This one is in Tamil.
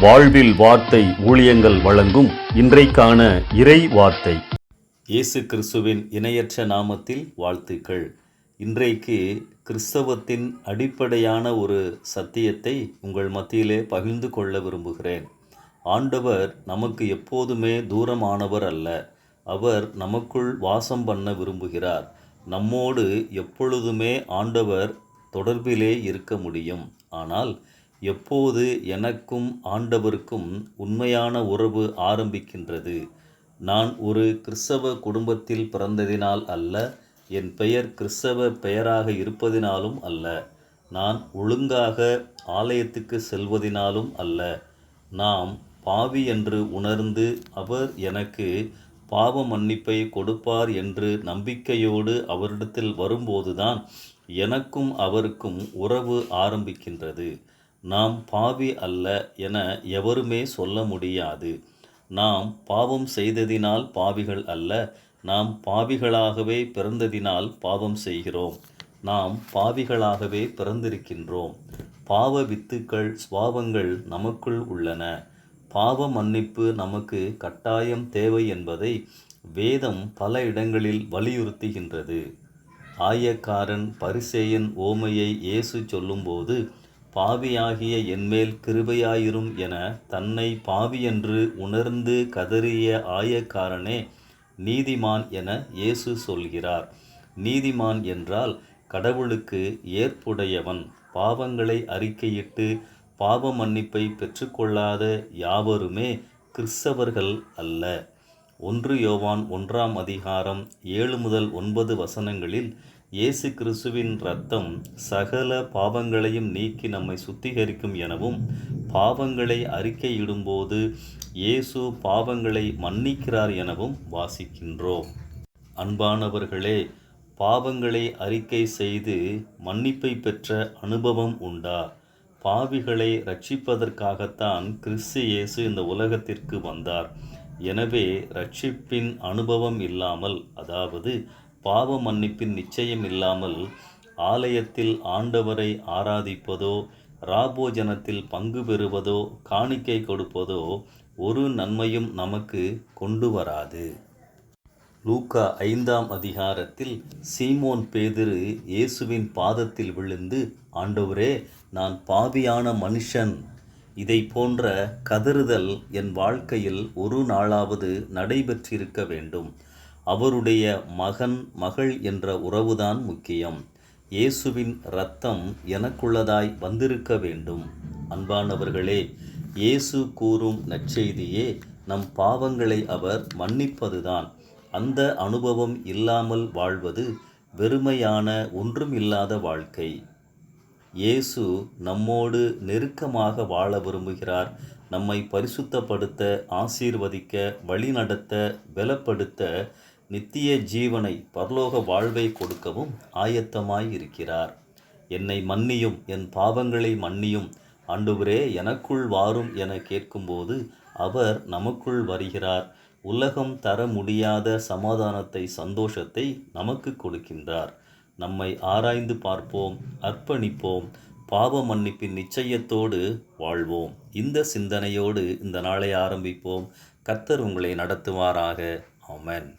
வாழ்வில் வார்த்தை ஊழியங்கள் வழங்கும் இன்றைக்கான இறை வார்த்தை. இயேசு கிறிஸ்துவின் இணையற்ற நாமத்தில் வாழ்த்துக்கள். இன்றைக்கு கிறிஸ்தவத்தின் அடிப்படையான ஒரு சத்தியத்தை உங்கள் மத்தியிலே பகிர்ந்து கொள்ள விரும்புகிறேன். ஆண்டவர் நமக்கு எப்போதுமே தூரமானவர் அல்ல. அவர் நமக்குள் வாசம் பண்ண விரும்புகிறார். நம்மோடு எப்பொழுதுமே ஆண்டவர் தொடர்பிலே இருக்க முடியும். ஆனால் எப்போது எனக்கும் ஆண்டவருக்கும் உண்மையான உறவு ஆரம்பிக்கின்றது? நான் ஒரு கிறிஸ்தவ குடும்பத்தில் பிறந்ததினால் அல்ல, என் பெயர் கிறிஸ்தவ பெயராக இருப்பதினாலும் அல்ல, நான் ஒழுங்காக ஆலயத்துக்கு செல்வதினாலும் அல்ல, நாம் பாவி என்று உணர்ந்து அவர் எனக்கு பாவ மன்னிப்பை கொடுப்பார் என்று நம்பிக்கையோடு அவரிடத்தில் வரும்போதுதான் எனக்கும் அவருக்கும் உறவு ஆரம்பிக்கின்றது. நாம் பாவி அல்ல என எவருமே சொல்ல முடியாது. நாம் பாவம் செய்ததினால் பாவிகள் அல்ல, நாம் பாவிகளாகவே பிறந்ததினால் பாவம் செய்கிறோம். நாம் பாவிகளாகவே பிறந்திருக்கின்றோம். பாவ வித்துக்கள் சுபாவங்கள் நமக்குள் உள்ளன. பாவ மன்னிப்பு நமக்கு கட்டாயம் தேவை என்பதை வேதம் பல இடங்களில் வலியுறுத்துகின்றது. ஆயக்காரன் பரிசேயன் ஓமையை இயேசு சொல்லும்போது, பாவியாகிய என்மேல் கிருபையாயிரும் என தன்னை பாவியென்று உணர்ந்து கதறிய ஆயக்காரனே நீதிமான் என இயேசு சொல்கிறார். நீதிமான் என்றால் கடவுளுக்கு ஏற்புடையவன். பாவங்களை அறிக்கையிட்டு பாவ மன்னிப்பை பெற்றுக்கொள்ளாத யாவருமே கிறிஸ்தவர்கள் அல்ல. 1 யோவான் 1 அதிகாரம் 7 முதல் 9 வசனங்களில் இயேசு கிறிஸ்துவின் இரத்தம் சகல பாவங்களையும் நீக்கி நம்மை சுத்திகரிக்கும் எனவும், பாவங்களை அறிக்கையிடும்போது இயேசு பாவங்களை மன்னிக்கிறார் எனவும் வாசிக்கின்றோம். அன்பானவர்களே, பாவங்களை அறிக்கை செய்து மன்னிப்பை பெற்ற அனுபவம் உண்டா? பாவிகளை இரட்சிப்பதற்காகத்தான் கிறிஸ்து இயேசு இந்த உலகத்திற்கு வந்தார். எனவே இரட்சிப்பின் அனுபவம் இல்லாமல், அதாவது பாவ மன்னிப்பின் நிச்சயம் இல்லாமல் ஆலயத்தில் ஆண்டவரை ஆராதிப்பதோ, ராபோஜனத்தில் பங்கு பெறுவதோ, காணிக்கை கொடுப்பதோ ஒரு நன்மையும் நமக்கு கொண்டு வராது. லூக்கா 5 அதிகாரத்தில் சீமோன் பேதுரு இயேசுவின் பாதத்தில் விழுந்து, ஆண்டவரே, நான் பாவியான மனுஷன், இதை போன்ற கதறுதல் என் வாழ்க்கையில் ஒரு நாளாவது நடைபெற்றிருக்க வேண்டும். அவருடைய மகன் மகள் என்ற உறவுதான் முக்கியம். இயேசுவின் இரத்தம் எனக்குள்ளதாய் வந்திருக்க வேண்டும். அன்பானவர்களே, இயேசு கூறும் நற்செய்தியே நம் பாவங்களை அவர் மன்னிப்பதுதான். அந்த அனுபவம் இல்லாமல் வாழ்வது வெறுமையான ஒன்றுமில்லாத வாழ்க்கை. இயேசு நம்மோடு நெருக்கமாக வாழ விரும்புகிறார். நம்மை பரிசுத்தப்படுத்த, ஆசீர்வதிக்க, வழிநடத்த, பலப்படுத்த, நித்திய ஜீவனை, பரலோக வாழ்வை கொடுக்கவும் ஆயத்தமாய் இருக்கிறார். என்னை மன்னியும், என் பாவங்களை மன்னியும், ஆண்டவரே எனக்குள் வாரும் என கேட்கும்போது அவர் நமக்குள் வருகிறார். உலகம் தர முடியாத சமாதானத்தை, சந்தோஷத்தை நமக்கு கொடுக்கின்றார். நம்மை ஆராய்ந்து பார்ப்போம், அர்ப்பணிப்போம், பாவ மன்னிப்பின் நிச்சயத்தோடு வாழ்வோம். இந்த சிந்தனையோடு இந்த நாளை ஆரம்பிப்போம். கர்த்தர் உங்களை நடத்துவாராக. ஆமென்.